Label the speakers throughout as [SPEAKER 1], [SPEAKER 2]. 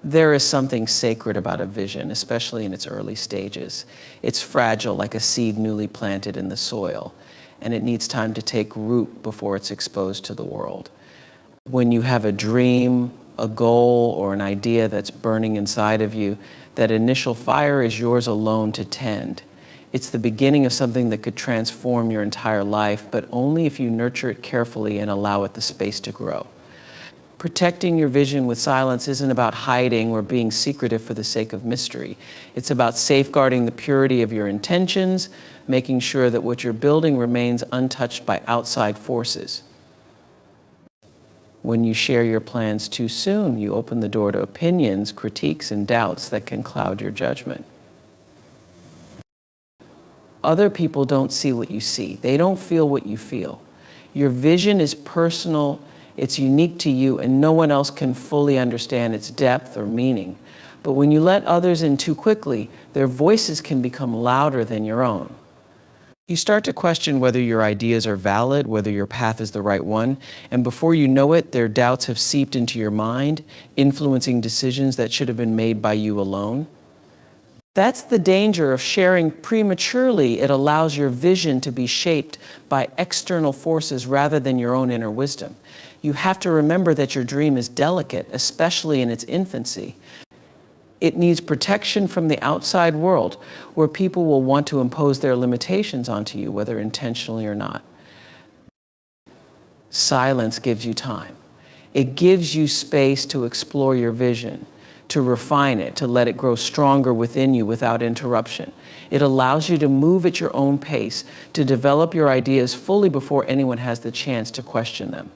[SPEAKER 1] There is something sacred about a vision, especially in its early stages. It's fragile like a seed newly planted in the soil, and it needs time to take root before it's exposed to the world. When you have a dream, a goal, or an idea that's burning inside of you, that initial fire is yours alone to tend. It's the beginning of something that could transform your entire life, but only if you nurture it carefully and allow it the space to grow. Protecting your vision with silence isn't about hiding or being secretive for the sake of mystery. It's about safeguarding the purity of your intentions, making sure that what you're building remains untouched by outside forces. When you share your plans too soon, you open the door to opinions, critiques, and doubts that can cloud your judgment. Other people don't see what you see. They don't feel what you feel. Your vision is personal, it's unique to you, and no one else can fully understand its depth or meaning. But when you let others in too quickly, their voices can become louder than your own. You start to question whether your ideas are valid, whether your path is the right one, and before you know it, their doubts have seeped into your mind, influencing decisions that should have been made by you alone. That's the danger of sharing prematurely. It allows your vision to be shaped by external forces rather than your own inner wisdom. You have to remember that your dream is delicate, especially in its infancy. It needs protection from the outside world, where people will want to impose their limitations onto you, whether intentionally or not. Silence gives you time. It gives you space to explore your vision, to refine it, to let it grow stronger within you without interruption. It allows you to move at your own pace, to develop your ideas fully before anyone has the chance to question them.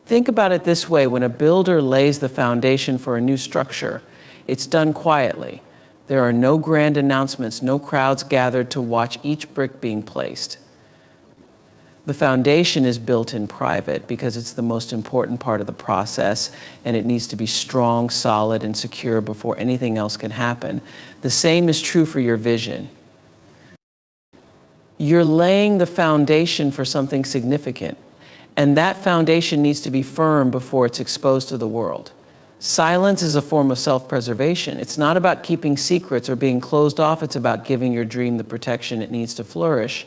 [SPEAKER 1] Think about it this way: when a builder lays the foundation for a new structure, it's done quietly. There are no grand announcements, no crowds gathered to watch each brick being placed. The foundation is built in private because it's the most important part of the process, and it needs to be strong, solid, and secure before anything else can happen. The same is true for your vision. You're laying the foundation for something significant, and that foundation needs to be firm before it's exposed to the world. Silence is a form of self-preservation. It's not about keeping secrets or being closed off. It's about giving your dream the protection it needs to flourish.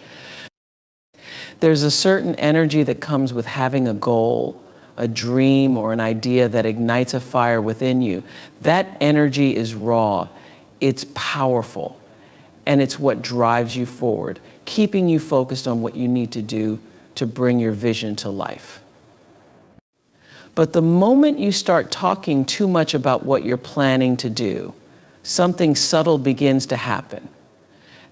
[SPEAKER 1] There's a certain energy that comes with having a goal, a dream, or an idea that ignites a fire within you. That energy is raw, it's powerful, and it's what drives you forward, keeping you focused on what you need to do to bring your vision to life. But the moment you start talking too much about what you're planning to do, something subtle begins to happen.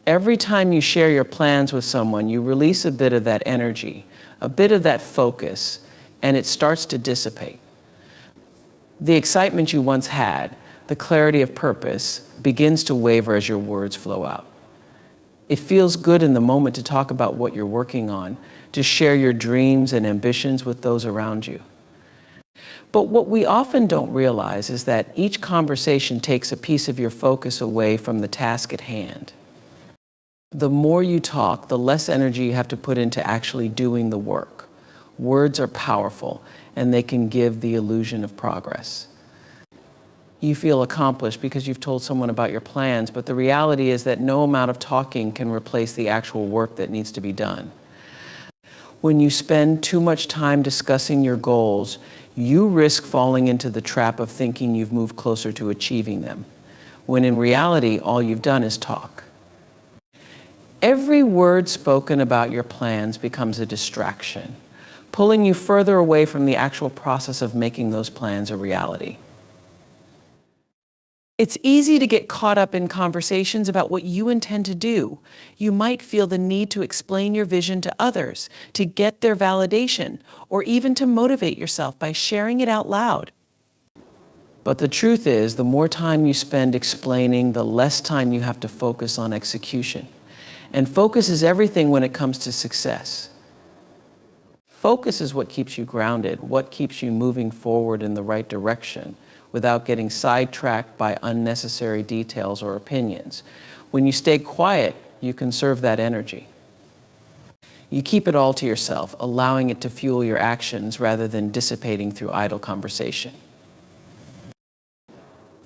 [SPEAKER 1] Every time you share your plans with someone, you release a bit of that energy, a bit of that focus, and it starts to dissipate. The excitement you once had, the clarity of purpose, begins to waver as your words flow out. It feels good in the moment to talk about what you're working on, to share your dreams and ambitions with those around you. But what we often don't realize is that each conversation takes a piece of your focus away from the task at hand. The more you talk, the less energy you have to put into actually doing the work. Words are powerful, and they can give the illusion of progress. You feel accomplished because you've told someone about your plans, but the reality is that no amount of talking can replace the actual work that needs to be done. When you spend too much time discussing your goals, you risk falling into the trap of thinking you've moved closer to achieving them, when in reality, all you've done is talk. Every word spoken about your plans becomes a distraction, pulling you further away from the actual process of making those plans a reality. It's easy to get caught up in conversations about what you intend to do. You might feel the need to explain your vision to others, to get their validation, or even to motivate yourself by sharing it out loud. But the truth is, the more time you spend explaining, the less time you have to focus on execution. And focus is everything when it comes to success. Focus is what keeps you grounded, what keeps you moving forward in the right direction, without getting sidetracked by unnecessary details or opinions. When you stay quiet, you conserve that energy. You keep it all to yourself, allowing it to fuel your actions rather than dissipating through idle conversation.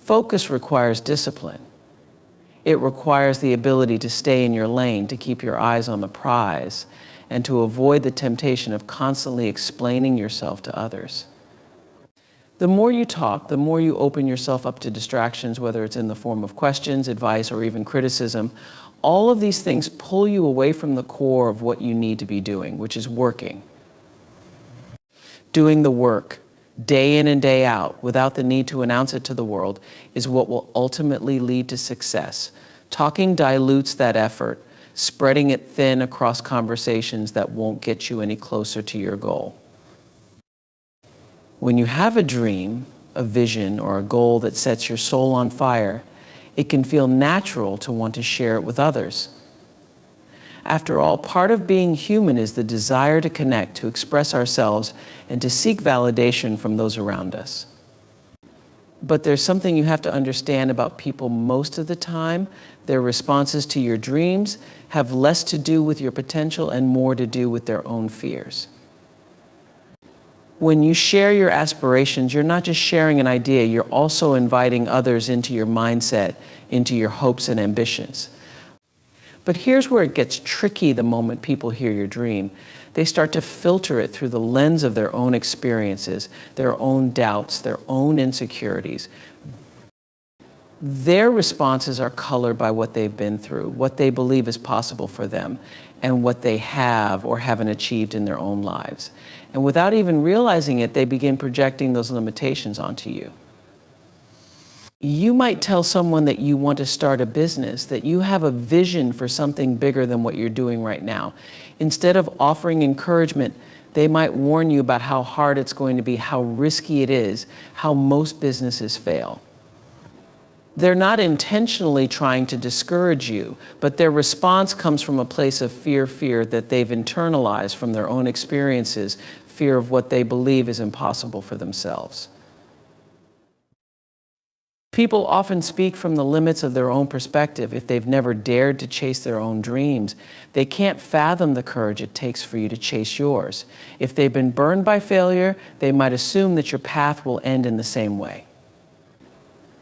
[SPEAKER 1] Focus requires discipline. It requires the ability to stay in your lane, to keep your eyes on the prize, and to avoid the temptation of constantly explaining yourself to others. The more you talk, the more you open yourself up to distractions, whether it's in the form of questions, advice, or even criticism. All of these things pull you away from the core of what you need to be doing, which is working. Doing the work, day in and day out, without the need to announce it to the world, is what will ultimately lead to success. Talking dilutes that effort, spreading it thin across conversations that won't get you any closer to your goal. When you have a dream, a vision, or a goal that sets your soul on fire, it can feel natural to want to share it with others. After all, part of being human is the desire to connect, to express ourselves, and to seek validation from those around us. But there's something you have to understand about people most of the time. Their responses to your dreams have less to do with your potential and more to do with their own fears. When you share your aspirations, you're not just sharing an idea, you're also inviting others into your mindset, into your hopes and ambitions. But here's where it gets tricky the moment people hear your dream. They start to filter it through the lens of their own experiences, their own doubts, their own insecurities. Their responses are colored by what they've been through, what they believe is possible for them, and what they have or haven't achieved in their own lives. And without even realizing it, they begin projecting those limitations onto you. You might tell someone that you want to start a business, that you have a vision for something bigger than what you're doing right now. Instead of offering encouragement, they might warn you about how hard it's going to be, how risky it is, how most businesses fail. They're not intentionally trying to discourage you, but their response comes from a place of fear that they've internalized from their own experiences, fear of what they believe is impossible for themselves. People often speak from the limits of their own perspective. If they've never dared to chase their own dreams, they can't fathom the courage it takes for you to chase yours. If they've been burned by failure, they might assume that your path will end in the same way.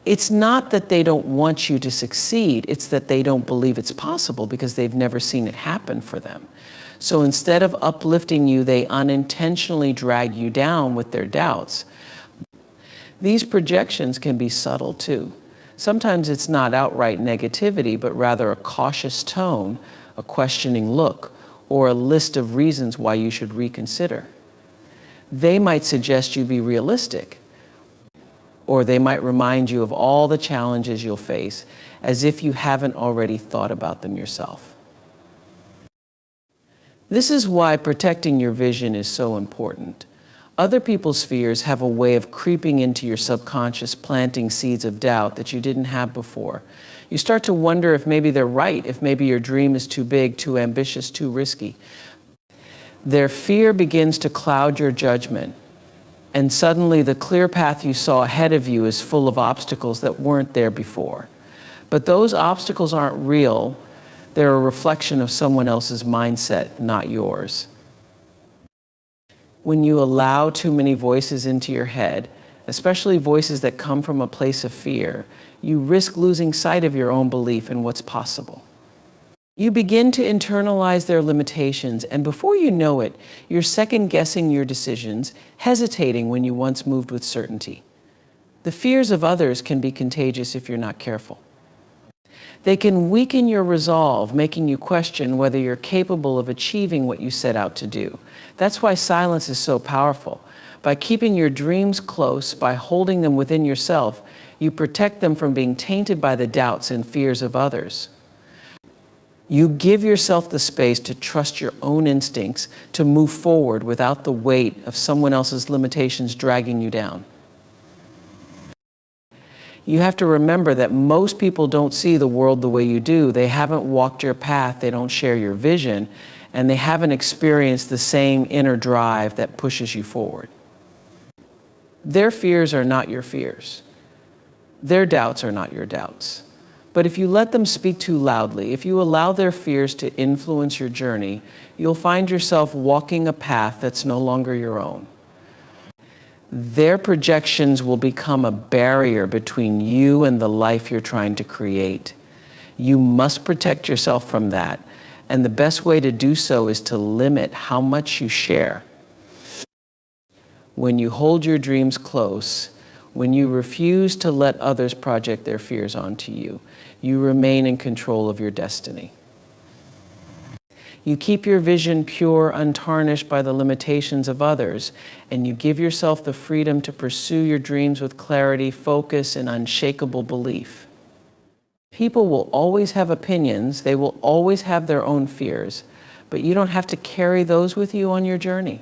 [SPEAKER 1] It's not that they don't want you to succeed, it's that they don't believe it's possible because they've never seen it happen for them. So instead of uplifting you, they unintentionally drag you down with their doubts. These projections can be subtle too. Sometimes it's not outright negativity, but rather a cautious tone, a questioning look, or a list of reasons why you should reconsider. They might suggest you be realistic, or they might remind you of all the challenges you'll face, as if you haven't already thought about them yourself. This is why protecting your vision is so important. Other people's fears have a way of creeping into your subconscious, planting seeds of doubt that you didn't have before. You start to wonder if maybe they're right, if maybe your dream is too big, too ambitious, too risky. Their fear begins to cloud your judgment, and suddenly the clear path you saw ahead of you is full of obstacles that weren't there before. But those obstacles aren't real. They're a reflection of someone else's mindset, not yours. When you allow too many voices into your head, especially voices that come from a place of fear, you risk losing sight of your own belief in what's possible. You begin to internalize their limitations, and before you know it, you're second-guessing your decisions, hesitating when you once moved with certainty. The fears of others can be contagious if you're not careful. They can weaken your resolve, making you question whether you're capable of achieving what you set out to do. That's why silence is so powerful. By keeping your dreams close, by holding them within yourself, you protect them from being tainted by the doubts and fears of others. You give yourself the space to trust your own instincts, to move forward without the weight of someone else's limitations dragging you down. You have to remember that most people don't see the world the way you do. They haven't walked your path, they don't share your vision, and they haven't experienced the same inner drive that pushes you forward. Their fears are not your fears. Their doubts are not your doubts. But if you let them speak too loudly, if you allow their fears to influence your journey, you'll find yourself walking a path that's no longer your own. their projections will become a barrier between you and the life you're trying to create. You must protect yourself from that. And the best way to do so is to limit how much you share. When you hold your dreams close, when you refuse to let others project their fears onto you, you remain in control of your destiny. You keep your vision pure, untarnished by the limitations of others, and you give yourself the freedom to pursue your dreams with clarity, focus, and unshakable belief. People will always have opinions, they will always have their own fears, but you don't have to carry those with you on your journey.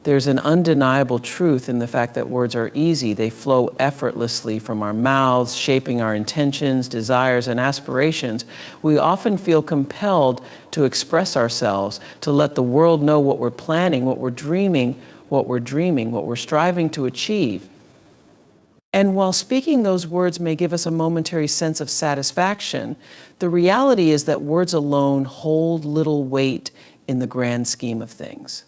[SPEAKER 1] There's an undeniable truth in the fact that words are easy. They flow effortlessly from our mouths, shaping our intentions, desires, and aspirations. We often feel compelled to express ourselves, to let the world know what we're planning, what we're dreaming, what we're striving to achieve. And while speaking those words may give us a momentary sense of satisfaction, the reality is that words alone hold little weight in the grand scheme of things.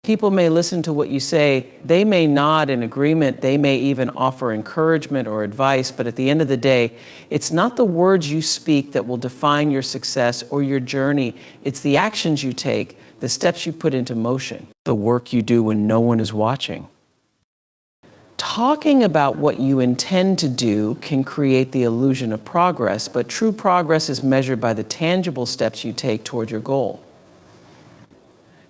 [SPEAKER 1] People may listen to what you say, they may nod in agreement, they may even offer encouragement or advice, but at the end of the day, it's not the words you speak that will define your success or your journey. It's the actions you take, the steps you put into motion, the work you do when no one is watching. Talking about what you intend to do can create the illusion of progress, but true progress is measured by the tangible steps you take toward your goal.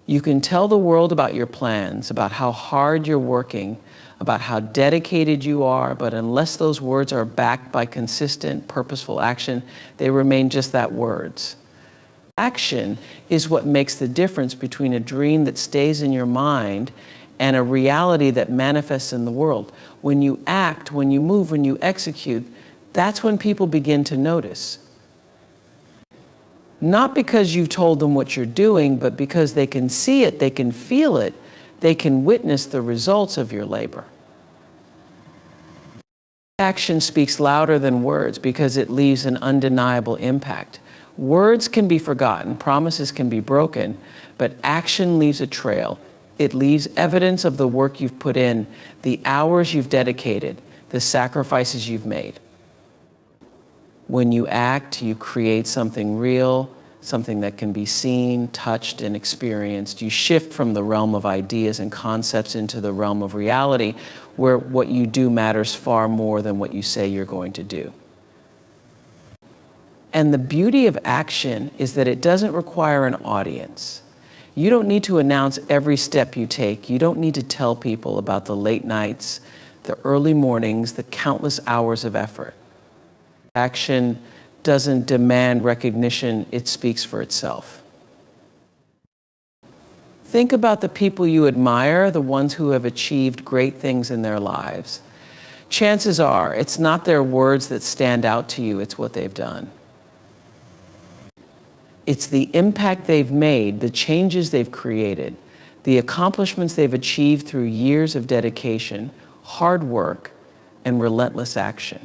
[SPEAKER 1] You can tell the world about your plans, about how hard you're working, about how dedicated you are, but unless those words are backed by consistent, purposeful action, they remain just that, words. Action is what makes the difference between a dream that stays in your mind and a reality that manifests in the world. When you act, when you move, when you execute, that's when people begin to notice. Not because you've told them what you're doing, but because they can see it, they can feel it, they can witness the results of your labor. Action speaks louder than words because it leaves an undeniable impact. Words can be forgotten, promises can be broken, but action leaves a trail. It leaves evidence of the work you've put in, the hours you've dedicated, the sacrifices you've made. When you act, you create something real, something that can be seen, touched, and experienced. You shift from the realm of ideas and concepts into the realm of reality, where what you do matters far more than what you say you're going to do. And the beauty of action is that it doesn't require an audience. You don't need to announce every step you take. You don't need to tell people about the late nights, the early mornings, the countless hours of effort. Action doesn't demand recognition, it speaks for itself. Think about the people you admire, the ones who have achieved great things in their lives. Chances are, it's not their words that stand out to you, it's what they've done. It's the impact they've made, the changes they've created, the accomplishments they've achieved through years of dedication, hard work, and relentless action.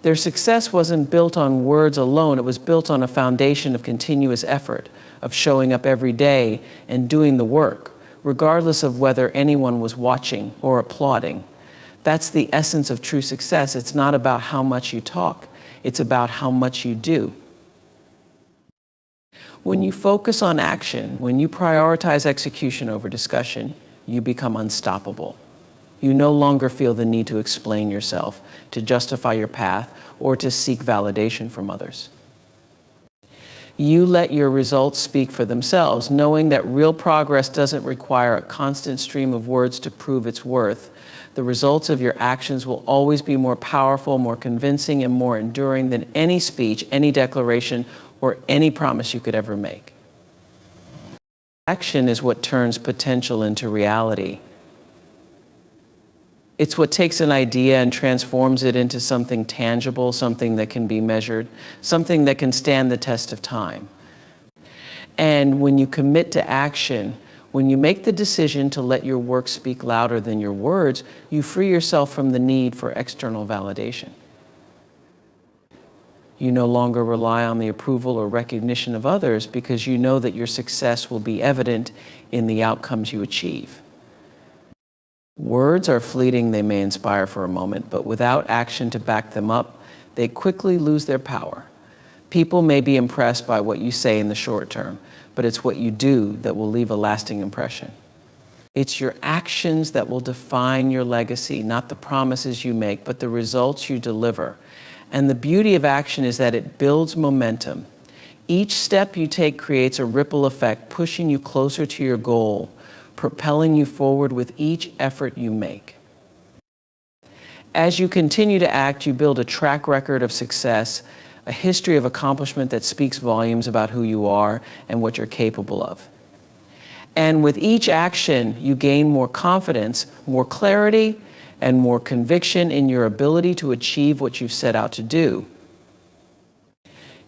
[SPEAKER 1] Their success wasn't built on words alone, it was built on a foundation of continuous effort, of showing up every day and doing the work, regardless of whether anyone was watching or applauding. That's the essence of true success. It's not about how much you talk, it's about how much you do. When you focus on action, when you prioritize execution over discussion, you become unstoppable. You no longer feel the need to explain yourself, to justify your path, or to seek validation from others. You let your results speak for themselves, knowing that real progress doesn't require a constant stream of words to prove its worth. The results of your actions will always be more powerful, more convincing, and more enduring than any speech, any declaration, or any promise you could ever make. Action is what turns potential into reality. It's what takes an idea and transforms it into something tangible, something that can be measured, something that can stand the test of time. And when you commit to action, when you make the decision to let your work speak louder than your words, you free yourself from the need for external validation. You no longer rely on the approval or recognition of others because you know that your success will be evident in the outcomes you achieve. Words are fleeting, they may inspire for a moment, but without action to back them up, they quickly lose their power. People may be impressed by what you say in the short term, but it's what you do that will leave a lasting impression. It's your actions that will define your legacy, not the promises you make, but the results you deliver. And the beauty of action is that it builds momentum. Each step you take creates a ripple effect, pushing you closer to your goal, propelling you forward with each effort you make. As you continue to act, you build a track record of success, a history of accomplishment that speaks volumes about who you are and what you're capable of. And with each action, you gain more confidence, more clarity, and more conviction in your ability to achieve what you've set out to do.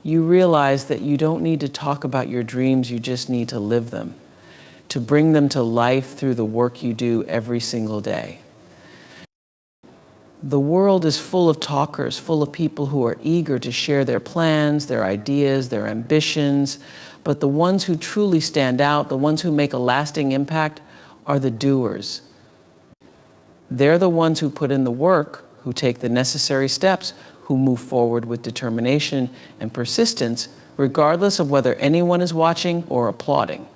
[SPEAKER 1] You realize that you don't need to talk about your dreams, you just need to live them, to bring them to life through the work you do every single day. The world is full of talkers, full of people who are eager to share their plans, their ideas, their ambitions, but the ones who truly stand out, the ones who make a lasting impact, are the doers. They're the ones who put in the work, who take the necessary steps, who move forward with determination and persistence, regardless of whether anyone is watching or applauding.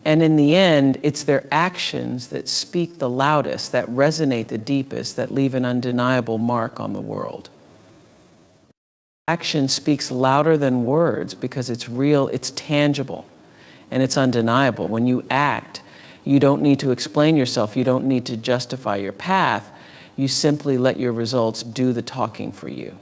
[SPEAKER 1] And in the end, it's their actions that speak the loudest, that resonate the deepest, that leave an undeniable mark on the world. Action speaks louder than words because it's real, it's tangible, and it's undeniable. When you act, you don't need to explain yourself, you don't need to justify your path, you simply let your results do the talking for you.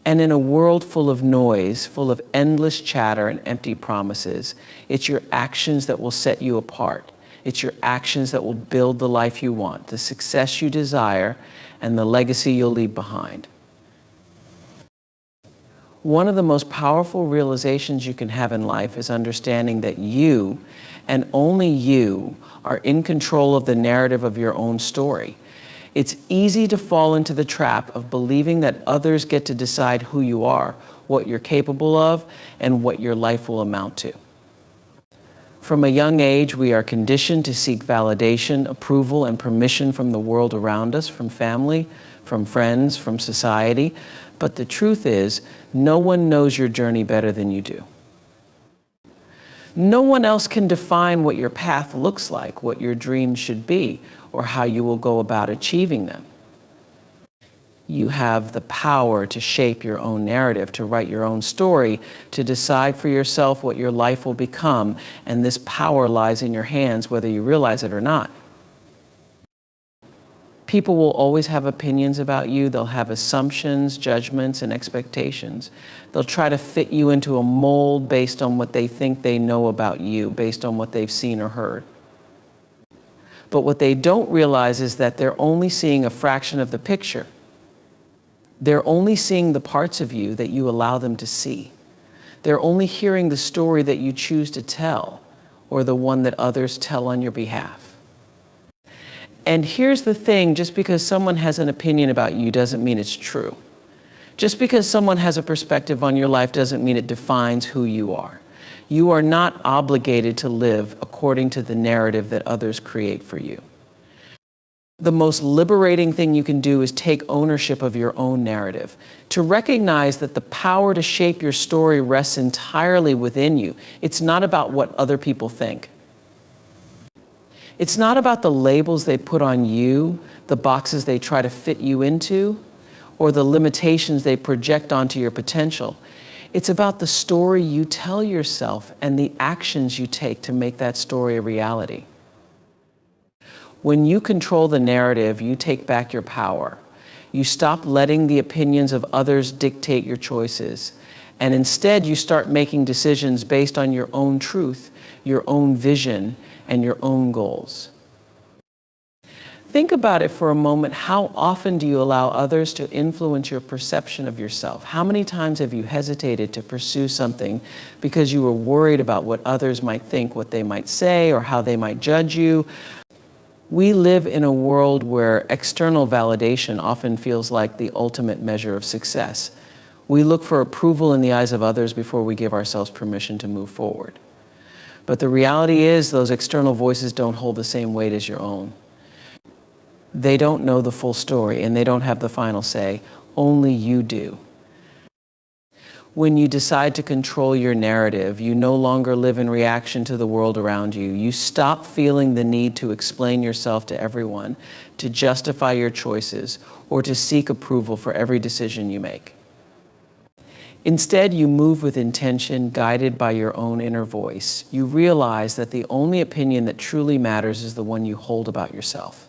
[SPEAKER 1] And in a world full of noise, full of endless chatter and empty promises, it's your actions that will set you apart. It's your actions that will build the life you want, the success you desire, and the legacy you'll leave behind. One of the most powerful realizations you can have in life is understanding that you, and only you, are in control of the narrative of your own story. It's easy to fall into the trap of believing that others get to decide who you are, what you're capable of, and what your life will amount to. From a young age, we are conditioned to seek validation, approval, and permission from the world around us, from family, from friends, from society. But the truth is, no one knows your journey better than you do. No one else can define what your path looks like, what your dreams should be, or how you will go about achieving them. You have the power to shape your own narrative, to write your own story, to decide for yourself what your life will become, and this power lies in your hands whether you realize it or not. People will always have opinions about you. They'll have assumptions, judgments, and expectations. They'll try to fit you into a mold based on what they think they know about you, based on what they've seen or heard. But what they don't realize is that they're only seeing a fraction of the picture. They're only seeing the parts of you that you allow them to see. They're only hearing the story that you choose to tell, or the one that others tell on your behalf. And here's the thing, just because someone has an opinion about you doesn't mean it's true. Just because someone has a perspective on your life doesn't mean it defines who you are. You are not obligated to live according to the narrative that others create for you. The most liberating thing you can do is take ownership of your own narrative, to recognize that the power to shape your story rests entirely within you. It's not about what other people think. It's not about the labels they put on you, the boxes they try to fit you into, or the limitations they project onto your potential. It's about the story you tell yourself and the actions you take to make that story a reality. When you control the narrative, you take back your power. You stop letting the opinions of others dictate your choices, and instead you start making decisions based on your own truth, your own vision, and your own goals. Think about it for a moment. How often do you allow others to influence your perception of yourself? How many times have you hesitated to pursue something because you were worried about what others might think, what they might say, or how they might judge you? We live in a world where external validation often feels like the ultimate measure of success. We look for approval in the eyes of others before we give ourselves permission to move forward. But the reality is those external voices don't hold the same weight as your own. They don't know the full story and they don't have the final say. Only you do. When you decide to control your narrative, you no longer live in reaction to the world around you. You stop feeling the need to explain yourself to everyone, to justify your choices, or to seek approval for every decision you make. Instead, you move with intention, guided by your own inner voice. You realize that the only opinion that truly matters is the one you hold about yourself.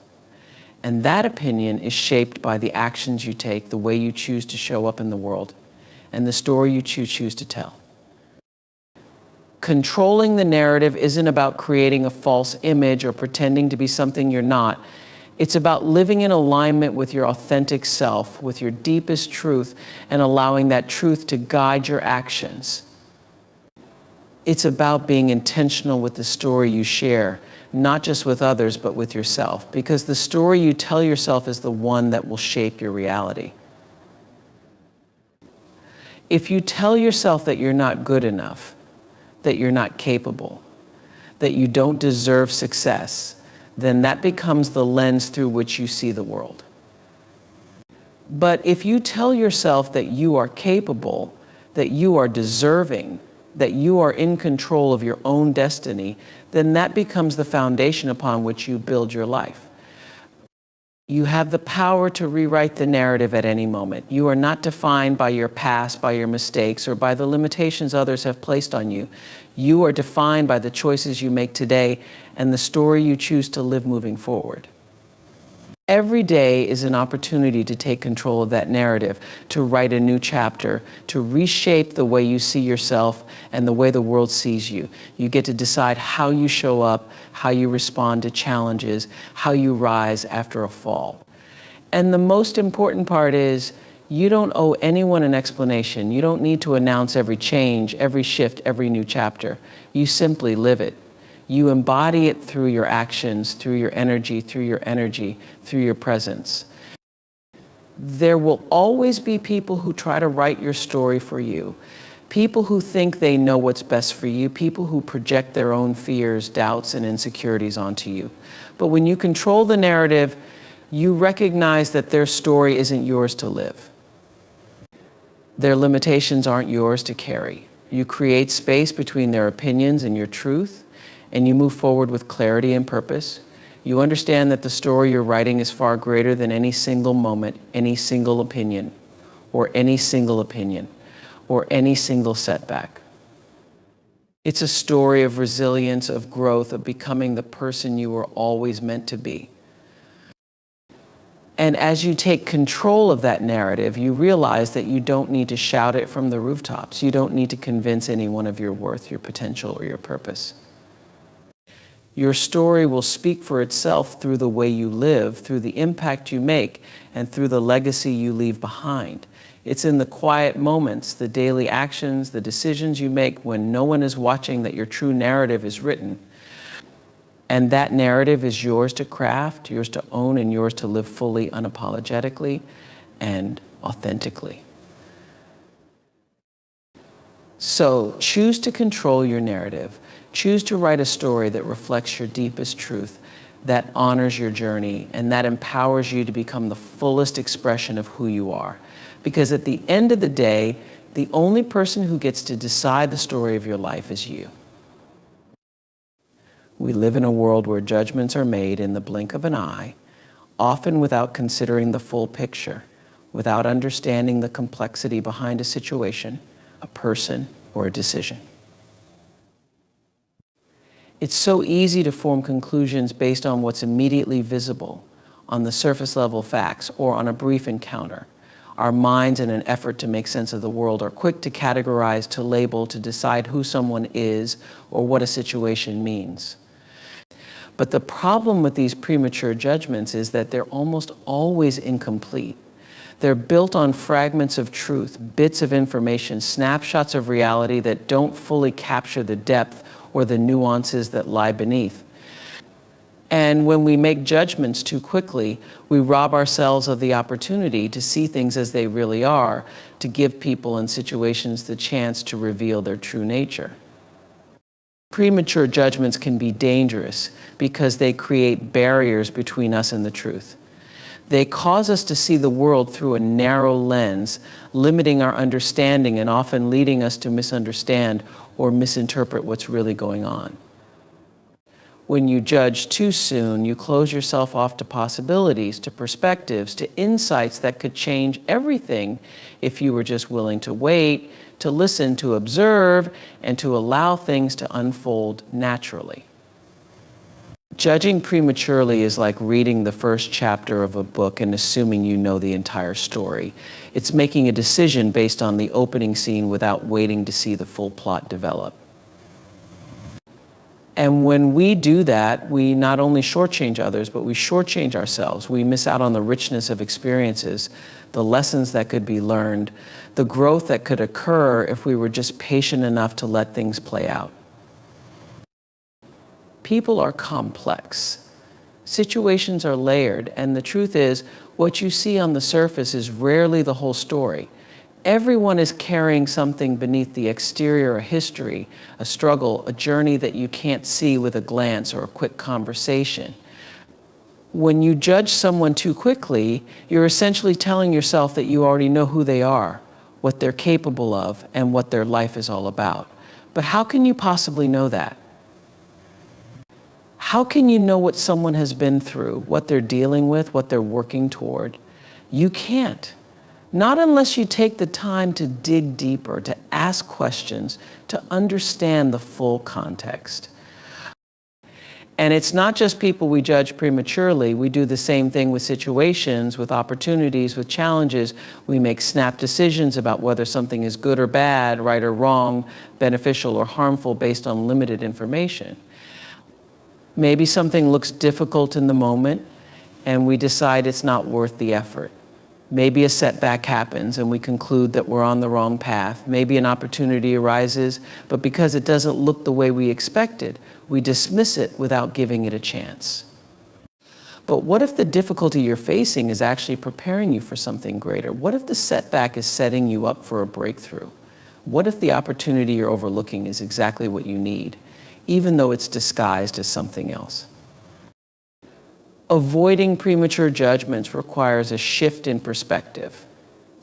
[SPEAKER 1] And that opinion is shaped by the actions you take, the way you choose to show up in the world, and the story you choose to tell. Controlling the narrative isn't about creating a false image or pretending to be something you're not. It's about living in alignment with your authentic self, with your deepest truth, and allowing that truth to guide your actions. It's about being intentional with the story you share, not just with others, but with yourself, because the story you tell yourself is the one that will shape your reality. If you tell yourself that you're not good enough, that you're not capable, that you don't deserve success, then that becomes the lens through which you see the world. But if you tell yourself that you are capable, that you are deserving, that you are in control of your own destiny, then that becomes the foundation upon which you build your life. You have the power to rewrite the narrative at any moment. You are not defined by your past, by your mistakes, or by the limitations others have placed on you. You are defined by the choices you make today and the story you choose to live moving forward. Every day is an opportunity to take control of that narrative, to write a new chapter, to reshape the way you see yourself and the way the world sees you. You get to decide how you show up, how you respond to challenges, how you rise after a fall. And the most important part is you don't owe anyone an explanation. You don't need to announce every change, every shift, every new chapter. You simply live it. You embody it through your actions, through your energy, through your presence. There will always be people who try to write your story for you. People who think they know what's best for you, people who project their own fears, doubts, and insecurities onto you. But when you control the narrative, you recognize that their story isn't yours to live. Their limitations aren't yours to carry. You create space between their opinions and your truth, and you move forward with clarity and purpose. You understand that the story you're writing is far greater than any single moment, any single opinion, or any single setback. It's a story of resilience, of growth, of becoming the person you were always meant to be. And as you take control of that narrative, you realize that you don't need to shout it from the rooftops. You don't need to convince anyone of your worth, your potential, or your purpose. Your story will speak for itself through the way you live, through the impact you make, and through the legacy you leave behind. It's in the quiet moments, the daily actions, the decisions you make when no one is watching that your true narrative is written. And that narrative is yours to craft, yours to own, and yours to live fully, unapologetically, and authentically. So choose to control your narrative. Choose to write a story that reflects your deepest truth, that honors your journey, and that empowers you to become the fullest expression of who you are. Because at the end of the day, the only person who gets to decide the story of your life is you. We live in a world where judgments are made in the blink of an eye, often without considering the full picture, without understanding the complexity behind a situation, a person, or a decision. It's so easy to form conclusions based on what's immediately visible, on the surface level facts, or on a brief encounter. Our minds, in an effort to make sense of the world, are quick to categorize, to label, to decide who someone is or what a situation means. But the problem with these premature judgments is that they're almost always incomplete. They're built on fragments of truth, bits of information, snapshots of reality that don't fully capture the depth or the nuances that lie beneath. And when we make judgments too quickly, we rob ourselves of the opportunity to see things as they really are, to give people and situations the chance to reveal their true nature. Premature judgments can be dangerous because they create barriers between us and the truth. They cause us to see the world through a narrow lens, limiting our understanding and often leading us to misunderstand or misinterpret what's really going on. When you judge too soon, you close yourself off to possibilities, to perspectives, to insights that could change everything if you were just willing to wait, to listen, to observe, and to allow things to unfold naturally. Judging prematurely is like reading the first chapter of a book and assuming you know the entire story. It's making a decision based on the opening scene without waiting to see the full plot develop. And when we do that, we not only shortchange others, but we shortchange ourselves. We miss out on the richness of experiences, the lessons that could be learned, the growth that could occur if we were just patient enough to let things play out. People are complex. Situations are layered, and the truth is, what you see on the surface is rarely the whole story. Everyone is carrying something beneath the exterior, a history, a struggle, a journey that you can't see with a glance or a quick conversation. When you judge someone too quickly, you're essentially telling yourself that you already know who they are, what they're capable of, and what their life is all about. But how can you possibly know that? How can you know what someone has been through, what they're dealing with, what they're working toward? You can't. Not unless you take the time to dig deeper, to ask questions, to understand the full context. And it's not just people we judge prematurely. We do the same thing with situations, with opportunities, with challenges. We make snap decisions about whether something is good or bad, right or wrong, beneficial or harmful based on limited information. Maybe something looks difficult in the moment, and we decide it's not worth the effort. Maybe a setback happens and we conclude that we're on the wrong path. Maybe an opportunity arises, but because it doesn't look the way we expected, we dismiss it without giving it a chance. But what if the difficulty you're facing is actually preparing you for something greater? What if the setback is setting you up for a breakthrough? What if the opportunity you're overlooking is exactly what you need, even though it's disguised as something else? Avoiding premature judgments requires a shift in perspective.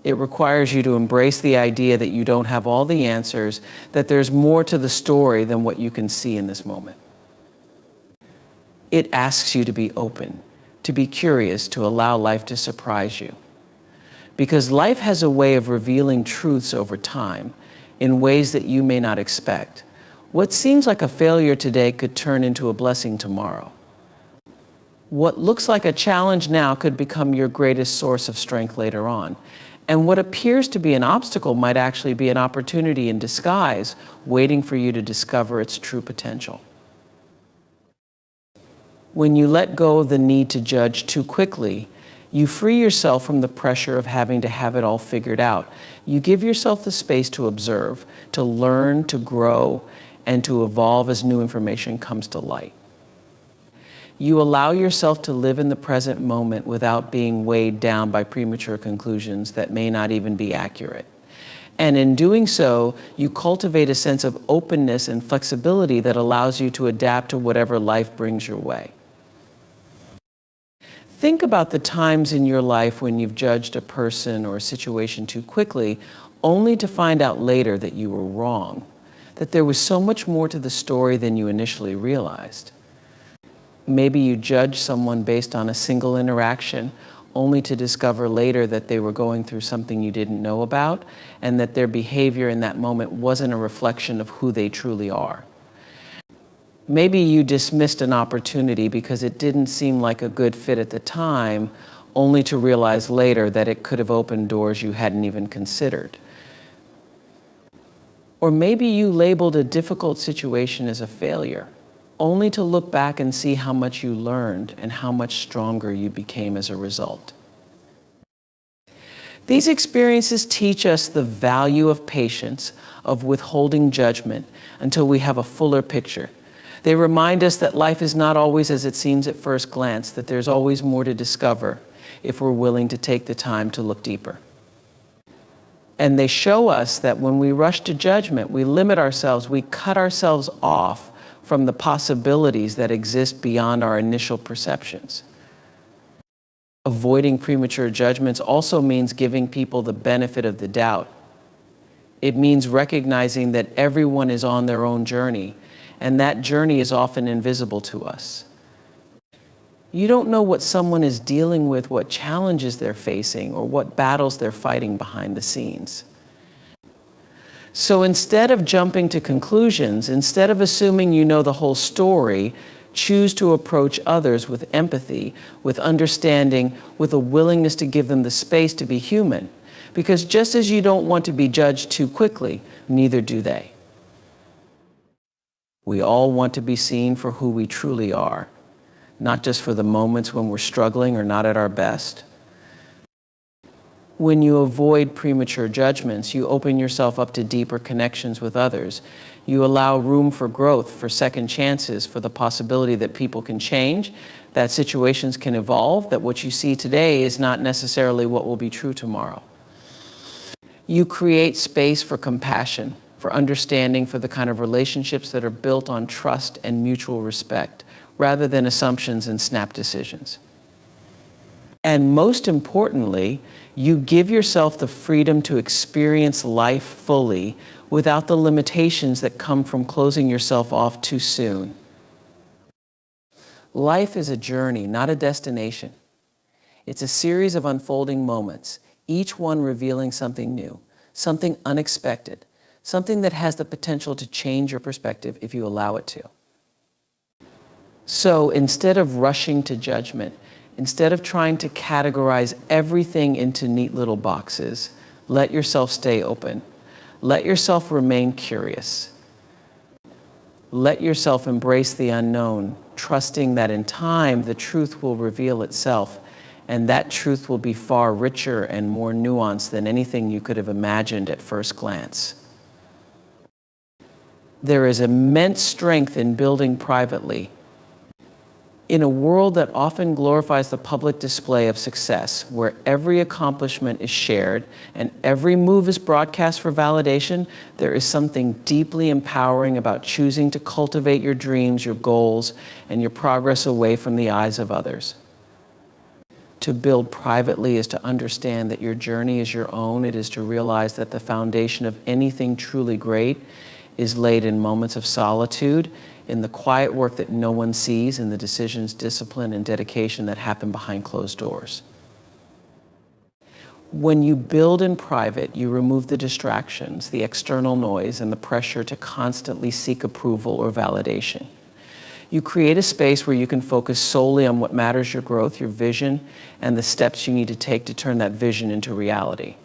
[SPEAKER 1] It requires you to embrace the idea that you don't have all the answers, that there's more to the story than what you can see in this moment. It asks you to be open, to be curious, to allow life to surprise you. Because life has a way of revealing truths over time in ways that you may not expect. What seems like a failure today could turn into a blessing tomorrow. What looks like a challenge now could become your greatest source of strength later on. And what appears to be an obstacle might actually be an opportunity in disguise, waiting for you to discover its true potential. When you let go of the need to judge too quickly, you free yourself from the pressure of having to have it all figured out. You give yourself the space to observe, to learn, to grow, and to evolve as new information comes to light. You allow yourself to live in the present moment without being weighed down by premature conclusions that may not even be accurate. And in doing so, you cultivate a sense of openness and flexibility that allows you to adapt to whatever life brings your way. Think about the times in your life when you've judged a person or a situation too quickly, only to find out later that you were wrong, that there was so much more to the story than you initially realized. Maybe you judge someone based on a single interaction, only to discover later that they were going through something you didn't know about, and that their behavior in that moment wasn't a reflection of who they truly are. Maybe you dismissed an opportunity because it didn't seem like a good fit at the time, only to realize later that it could have opened doors you hadn't even considered. Or maybe you labeled a difficult situation as a failure, only to look back and see how much you learned and how much stronger you became as a result. These experiences teach us the value of patience, of withholding judgment until we have a fuller picture. They remind us that life is not always as it seems at first glance, that there's always more to discover if we're willing to take the time to look deeper. And they show us that when we rush to judgment, we limit ourselves, we cut ourselves off from the possibilities that exist beyond our initial perceptions. Avoiding premature judgments also means giving people the benefit of the doubt. It means recognizing that everyone is on their own journey, and that journey is often invisible to us. You don't know what someone is dealing with, what challenges they're facing, or what battles they're fighting behind the scenes. So instead of jumping to conclusions, instead of assuming you know the whole story, choose to approach others with empathy, with understanding, with a willingness to give them the space to be human. Because just as you don't want to be judged too quickly, neither do they. We all want to be seen for who we truly are, not just for the moments when we're struggling or not at our best. When you avoid premature judgments, you open yourself up to deeper connections with others. You allow room for growth, for second chances, for the possibility that people can change, that situations can evolve, that what you see today is not necessarily what will be true tomorrow. You create space for compassion, for understanding, for the kind of relationships that are built on trust and mutual respect, rather than assumptions and snap decisions. And most importantly, you give yourself the freedom to experience life fully without the limitations that come from closing yourself off too soon. Life is a journey, not a destination. It's a series of unfolding moments, each one revealing something new, something unexpected, something that has the potential to change your perspective if you allow it to. So instead of rushing to judgment, instead of trying to categorize everything into neat little boxes, let yourself stay open. Let yourself remain curious. Let yourself embrace the unknown, trusting that in time the truth will reveal itself, and that truth will be far richer and more nuanced than anything you could have imagined at first glance. There is immense strength in building privately. In a world that often glorifies the public display of success, where every accomplishment is shared and every move is broadcast for validation, there is something deeply empowering about choosing to cultivate your dreams, your goals, and your progress away from the eyes of others. To build privately is to understand that your journey is your own. It is to realize that the foundation of anything truly great is laid in moments of solitude, in the quiet work that no one sees, in the decisions, discipline, and dedication that happen behind closed doors. When you build in private, you remove the distractions, the external noise, and the pressure to constantly seek approval or validation. You create a space where you can focus solely on what matters, your growth, your vision, and the steps you need to take to turn that vision into reality.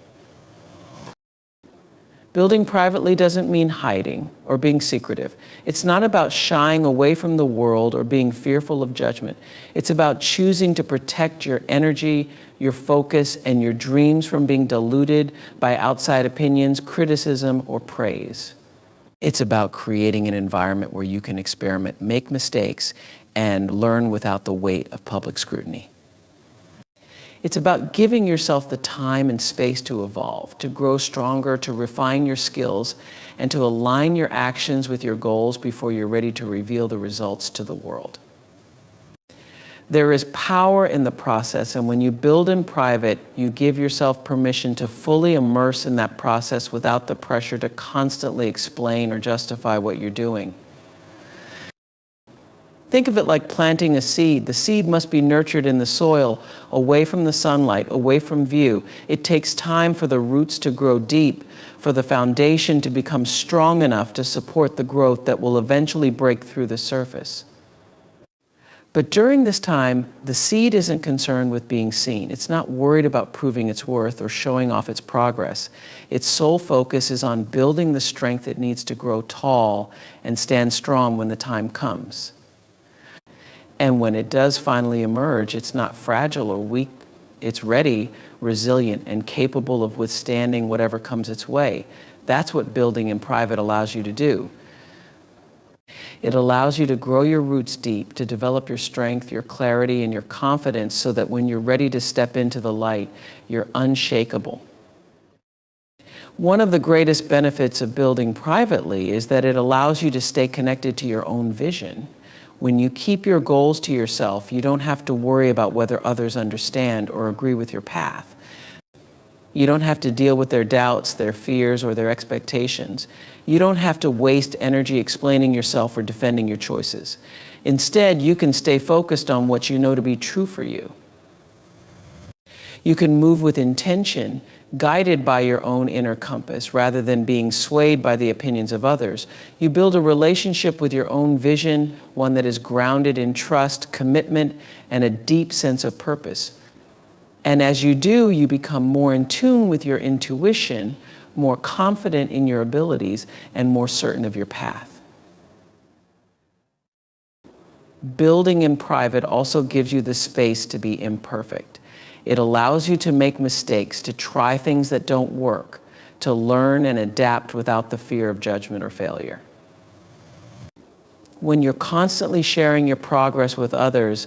[SPEAKER 1] Building privately doesn't mean hiding or being secretive. It's not about shying away from the world or being fearful of judgment. It's about choosing to protect your energy, your focus, and your dreams from being diluted by outside opinions, criticism, or praise. It's about creating an environment where you can experiment, make mistakes, and learn without the weight of public scrutiny. It's about giving yourself the time and space to evolve, to grow stronger, to refine your skills, and to align your actions with your goals before you're ready to reveal the results to the world. There is power in the process, and when you build in private, you give yourself permission to fully immerse in that process without the pressure to constantly explain or justify what you're doing. Think of it like planting a seed. The seed must be nurtured in the soil, away from the sunlight, away from view. It takes time for the roots to grow deep, for the foundation to become strong enough to support the growth that will eventually break through the surface. But during this time, the seed isn't concerned with being seen. It's not worried about proving its worth or showing off its progress. Its sole focus is on building the strength it needs to grow tall and stand strong when the time comes. And when it does finally emerge, it's not fragile or weak. It's ready, resilient, and capable of withstanding whatever comes its way. That's what building in private allows you to do. It allows you to grow your roots deep, to develop your strength, your clarity, and your confidence so that when you're ready to step into the light, you're unshakable. One of the greatest benefits of building privately is that it allows you to stay connected to your own vision. When you keep your goals to yourself, you don't have to worry about whether others understand or agree with your path. You don't have to deal with their doubts, their fears, or their expectations. You don't have to waste energy explaining yourself or defending your choices. Instead, you can stay focused on what you know to be true for you. You can move with intention, guided by your own inner compass, rather than being swayed by the opinions of others. You build a relationship with your own vision, one that is grounded in trust, commitment, and a deep sense of purpose. And as you do, you become more in tune with your intuition, more confident in your abilities, and more certain of your path. Building in private also gives you the space to be imperfect. It allows you to make mistakes, to try things that don't work, to learn and adapt without the fear of judgment or failure. When you're constantly sharing your progress with others,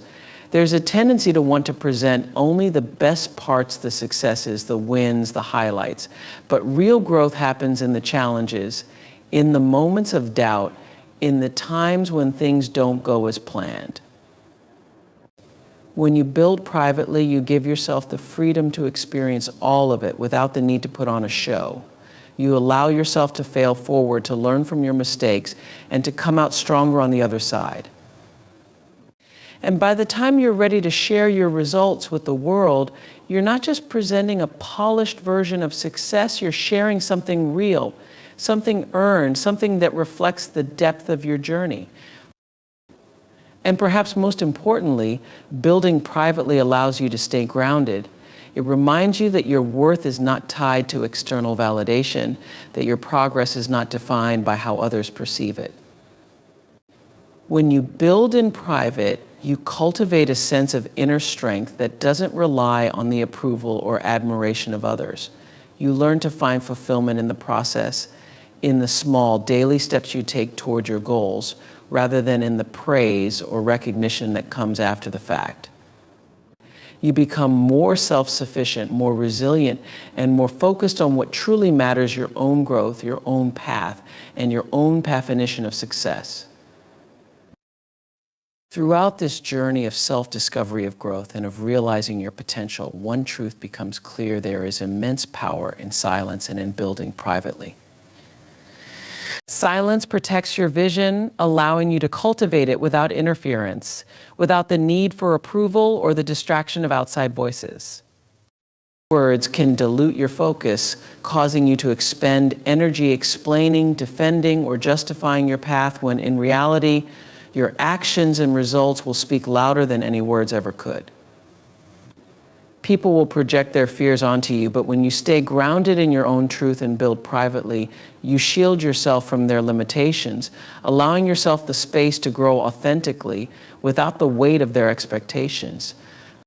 [SPEAKER 1] there's a tendency to want to present only the best parts, the successes, the wins, the highlights. But real growth happens in the challenges, in the moments of doubt, in the times when things don't go as planned. When you build privately, you give yourself the freedom to experience all of it without the need to put on a show. You allow yourself to fail forward, to learn from your mistakes, and to come out stronger on the other side. And by the time you're ready to share your results with the world, you're not just presenting a polished version of success, you're sharing something real, something earned, something that reflects the depth of your journey. And perhaps most importantly, building privately allows you to stay grounded. It reminds you that your worth is not tied to external validation, that your progress is not defined by how others perceive it. When you build in private, you cultivate a sense of inner strength that doesn't rely on the approval or admiration of others. You learn to find fulfillment in the process, in the small daily steps you take toward your goals, rather than in the praise or recognition that comes after the fact. You become more self-sufficient, more resilient, and more focused on what truly matters: your own growth, your own path, and your own definition of success. Throughout this journey of self-discovery, of growth, and of realizing your potential, one truth becomes clear: there is immense power in silence and in building privately. Silence protects your vision, allowing you to cultivate it without interference, without the need for approval or the distraction of outside voices. Words can dilute your focus, causing you to expend energy explaining, defending, or justifying your path, when in reality, your actions and results will speak louder than any words ever could. People will project their fears onto you, but when you stay grounded in your own truth and build privately, you shield yourself from their limitations, allowing yourself the space to grow authentically without the weight of their expectations.